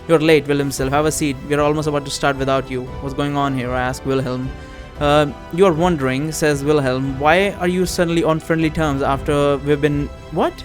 You're late, Wilhelm himself. Have a seat. We're almost about to start without you. What's going on here? I ask Wilhelm. You're wondering, says Wilhelm, why are you suddenly on friendly terms after we've been... What?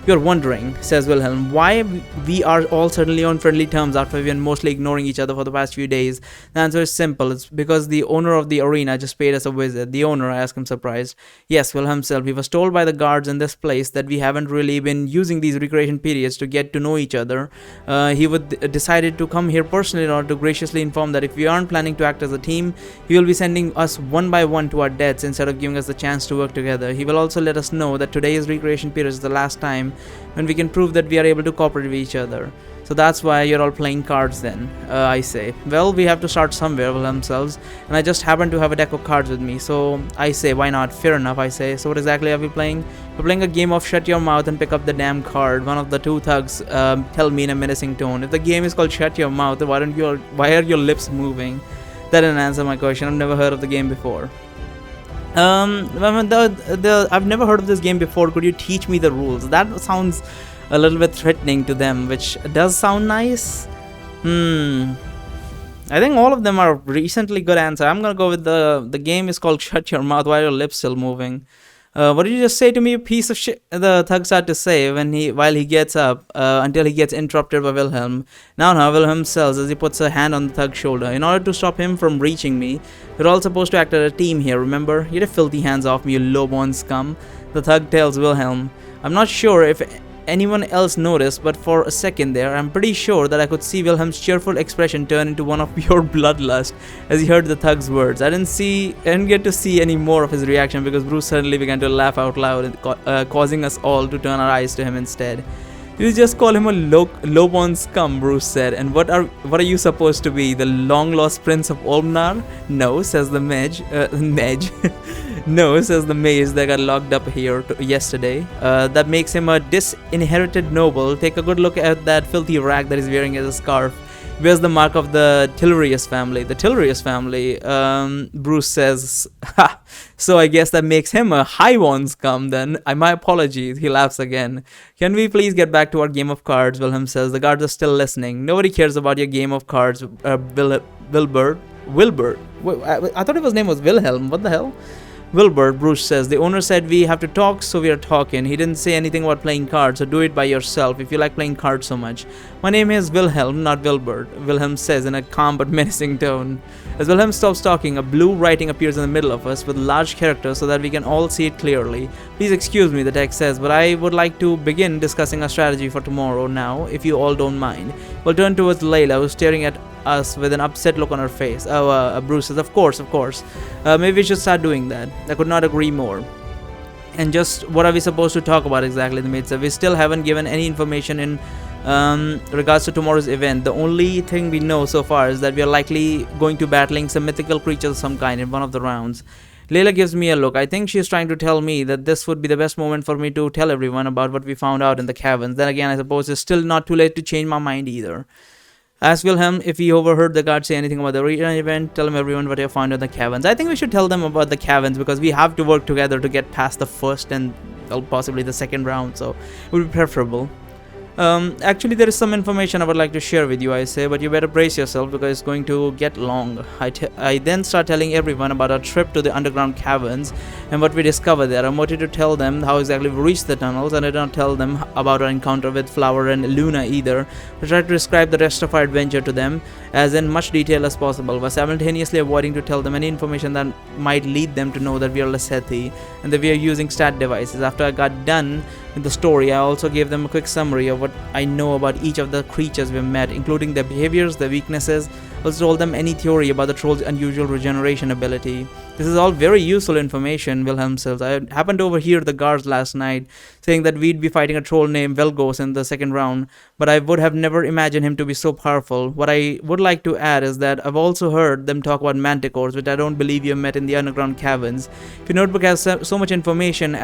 You're wondering, says Wilhelm, why we are all suddenly on friendly terms after we've been mostly ignoring each other for the past few days. The answer is simple. It's because the owner of the arena just paid us a visit. The owner, I ask him surprised. Yes, Wilhelm himself. He was told by the guards in this place that we haven't really been using these recreation periods to get to know each other. He would decided to come here personally in order to graciously inform that if we aren't planning to act as a team, he will be sending us one by one to our deaths instead of giving us the chance to work together. He will also let us know that today's recreation period is the last time when we can prove that we are able to cooperate with each other. So that's why you're all playing cards then, I say. Well, we have to start somewhere with themselves, and I just happen to have a deck of cards with me, so I say, why not? Fair enough, I say. So what exactly are we playing? We're playing a game of shut your mouth and pick up the damn card. One of the two thugs tell me in a menacing tone. If the game is called shut your mouth, why are your lips moving? That didn't answer my question. I've never heard of the game before. I've never heard of this game before. Could you teach me the rules? That sounds a little bit threatening to them, which does sound nice. I think all of them are recently good answer. I'm gonna go with the game is called Shut Your Mouth. Why are your lips still moving? What did you just say to me, you piece of shit? The thug started to say while he gets up, until he gets interrupted by Wilhelm. Now, Wilhelm sells as he puts a hand on the thug's shoulder. In order to stop him from reaching me, we're all supposed to act as a team here, remember? Get your filthy hands off me, you low-born scum. The thug tells Wilhelm. I'm not sure if anyone else noticed, but for a second there, I'm pretty sure that I could see Wilhelm's cheerful expression turn into one of pure bloodlust as he heard the thug's words. I didn't get to see any more of his reaction because Bruce suddenly began to laugh out loud, causing us all to turn our eyes to him instead. You just call him a low-born scum, Bruce said. And what are you supposed to be, the long-lost prince of Olmnar? No, says the mage. No, says the mage that got locked up here yesterday. That makes him a disinherited noble. Take a good look at that filthy rag that he's wearing as a scarf. Where's the mark of the Tillerius family? The Tillerius family, Bruce says, ha! So I guess that makes him a highborn scum then. My apologies, he laughs again. Can we please get back to our game of cards? Wilhelm says. The guards are still listening. Nobody cares about your game of cards, Wilbert. Wait, I thought his name was Wilhelm. What the hell? Wilbert, Bruce says. The owner said we have to talk, so we are talking. He didn't say anything about playing cards, so do it by yourself if you like playing cards so much. My name is Wilhelm, not Wilbert, Wilhelm says in a calm but menacing tone. As Wilhelm stops talking, a blue writing appears in the middle of us with large characters so that we can all see it clearly. Please excuse me, the text says, but I would like to begin discussing our strategy for tomorrow now, if you all don't mind. We'll turn towards Layla, who's staring at us with an upset look on her face. Bruce says, of course. Maybe we should start doing that. I could not agree more. And just what are we supposed to talk about exactly, the maid said. We still haven't given any information in regards to tomorrow's event. The only thing we know so far is that we are likely going to battling some mythical creatures of some kind in one of the rounds. Layla gives me a look. I think she's trying to tell me that this would be the best moment for me to tell everyone about what we found out in the caverns. Then again, I suppose it's still not too late to change my mind either. Ask Wilhelm if he overheard the guards say anything about the arena event. Tell him everyone what you found in the caverns. I think we should tell them about the caverns because we have to work together to get past the first and possibly the second round, so it would be preferable. Actually, there is some information I would like to share with you, I say, but you better brace yourself because it's going to get long. I then start telling everyone about our trip to the underground caverns and what we discovered there. I wanted to tell them how exactly we reached the tunnels, and I did not tell them about our encounter with Flower and Luna either. I tried to describe the rest of our adventure to them as in much detail as possible, while simultaneously avoiding to tell them any information that might lead them to know that we are Lasethi and that we are using stat devices. After I got done with the story, I also gave them a quick summary of what I know about each of the creatures we've met, including their behaviors, their weaknesses. I also told them any theory about the troll's unusual regeneration ability. This is all very useful information, Wilhelm says. I happened to overhear the guards last night saying that we'd be fighting a troll named Velgos in the second round, but I would have never imagined him to be so powerful. What I would like to add is that I've also heard them talk about manticores, which I don't believe you have met in the underground caverns. If your notebook has so much information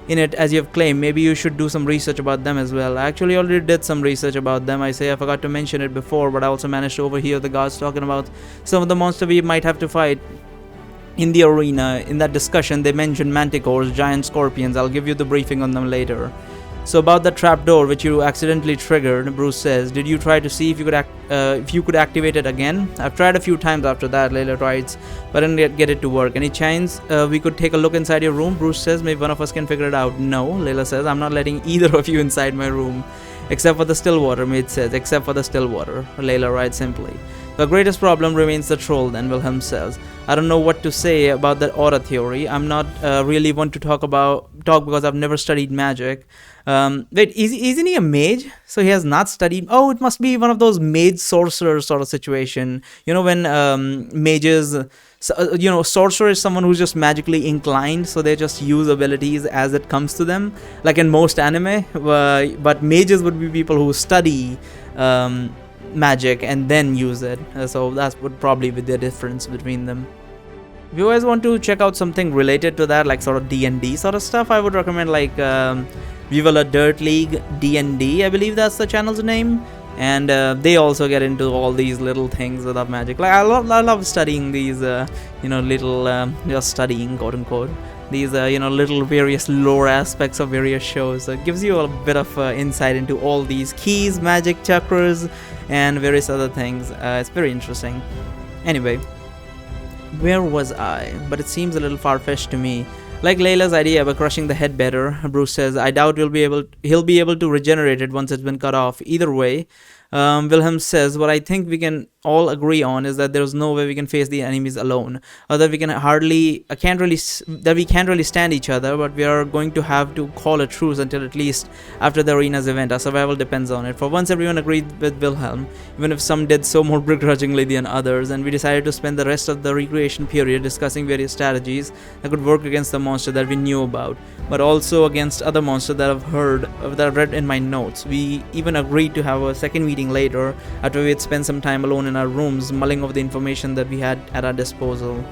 in it as you have claimed, maybe you should do some research about them as well. I actually already did some research about them. I say I forgot to mention it before, but I also managed to overhear the guards talking about some of the monsters we might have to fight in the arena. In that discussion, they mentioned manticores, giant scorpions. I'll give you the briefing on them later. So about the trapdoor which you accidentally triggered, Bruce says, did you try to see if you could activate it again? I've tried a few times after that, Layla writes, but I didn't get it to work. Any chance we could take a look inside your room? Bruce says, maybe one of us can figure it out. No, Layla says, I'm not letting either of you inside my room. Except for the still water, Maid says. Except for the still water, Layla writes simply. The greatest problem remains the troll, then, Wilhelm says. I don't know what to say about that aura theory. I'm not really one to talk because I've never studied magic. Wait, isn't he a mage? So he has not studied. Oh, it must be one of those mage sorcerer sort of situation. You know, when mages, sorcerer is someone who's just magically inclined, so they just use abilities as it comes to them, like in most anime. But mages would be people who study magic and then use it. So that would probably be the difference between them. If you guys want to check out something related to that, like sort of D&D sort of stuff, I would recommend like Viva La Dirt League D&D, I believe that's the channel's name. And they also get into all these little things about magic. Like I love studying these little just studying, quote unquote, these little various lore aspects of various shows. So it gives you a bit of insight into all these keys, magic, chakras, and various other things. It's very interesting. Anyway, where was I? But it seems a little far-fetched to me. Like Layla's idea about crushing the head better, Bruce says, I doubt he'll be able to regenerate it once it's been cut off. Either way, Wilhelm says, what I think we can all agree on is that there's no way we can face the enemies alone, or that we can't really stand each other, but we are going to have to call a truce until at least after the arena's event. Our survival depends on it. For once, everyone agreed with Wilhelm, even if some did so more begrudgingly than others, and we decided to spend the rest of the recreation period discussing various strategies that could work against the monster that we knew about, but also against other monsters that I've read in my notes. We even agreed to have a second meeting later, after we had spent some time alone in our rooms mulling over the information that we had at our disposal.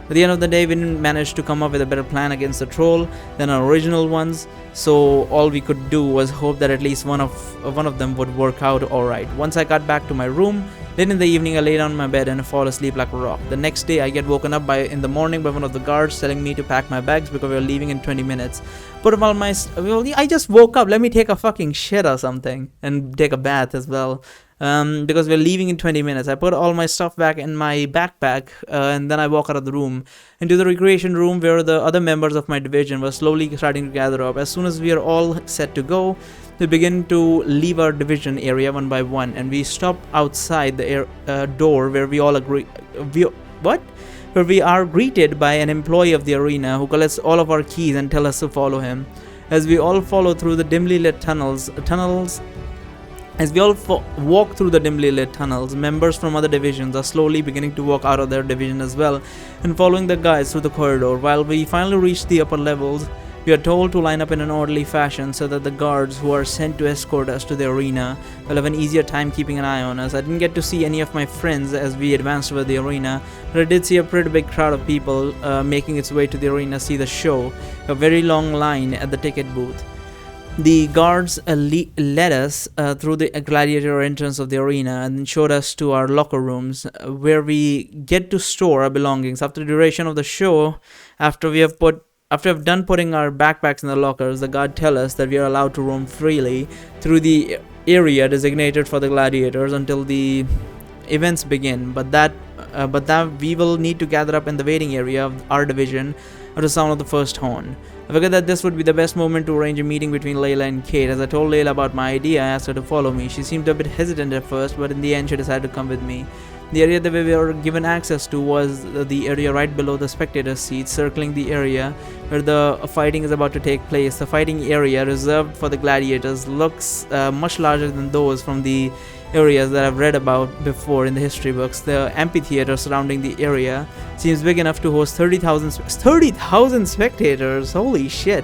At the end of the day, we didn't manage to come up with a better plan against the troll than our original ones, so all we could do was hope that at least one of them would work out alright. Once I got back to my room, late in the evening I lay down in my bed and fall asleep like a rock. The next day I get woken up in the morning by one of the guards telling me to pack my bags because we are leaving in 20 minutes. I just woke up, let me take a fucking shit or something, and take a bath as well. Because we're leaving in 20 minutes. I put all my stuff back in my backpack, and then I walk out of the room into the recreation room where the other members of my division were slowly starting to gather up. As soon as we are all set to go, we begin to leave our division area one by one, and we stop outside the door where we are greeted by an employee of the arena who collects all of our keys and tells us to follow him. As we all follow through the dimly lit tunnels, walk through the dimly lit tunnels, members from other divisions are slowly beginning to walk out of their division as well and following the guides through the corridor. While we finally reach the upper levels, we are told to line up in an orderly fashion so that the guards who are sent to escort us to the arena will have an easier time keeping an eye on us. I didn't get to see any of my friends as we advanced over the arena, but I did see a pretty big crowd of people making its way to the arena to see the show, a very long line at the ticket booth. The guards led us through the gladiator entrance of the arena and showed us to our locker rooms where we get to store our belongings. After the duration of the show, after we have done putting our backpacks in the lockers, the guard tell us that we are allowed to roam freely through the area designated for the gladiators until the events begin, but that we will need to gather up in the waiting area of our division at the sound of the first horn. I figured that this would be the best moment to arrange a meeting between Layla and Kate. As I told Layla about my idea, I asked her to follow me. She seemed a bit hesitant at first, but in the end she decided to come with me. The area that we were given access to was the area right below the spectator seats, circling the area where the fighting is about to take place. The fighting area reserved for the gladiators looks much larger than those from the areas that I've read about before in the history books. The amphitheater surrounding the area seems big enough to host 30,000 spectators. Holy shit.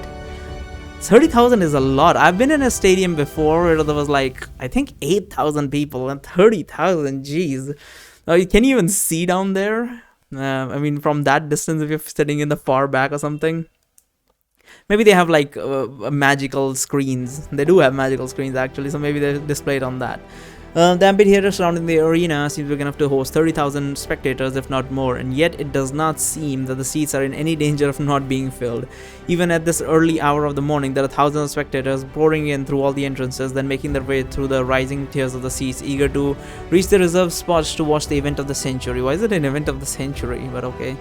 30,000 is a lot. I've been in a stadium before where there was like, I think 8,000 people, and 30,000, jeez. Can you even see down there? I mean, from that distance, if you're sitting in the far back or something. Maybe they have like magical screens. They do have magical screens actually, so maybe they're displayed on that. The amphitheater surrounding the arena seems big enough to host 30,000 spectators, if not more, and yet it does not seem that the seats are in any danger of not being filled. Even at this early hour of the morning, there are thousands of spectators pouring in through all the entrances, then making their way through the rising tiers of the seats, eager to reach the reserved spots to watch the event of the century. Why is it an event of the century? But okay.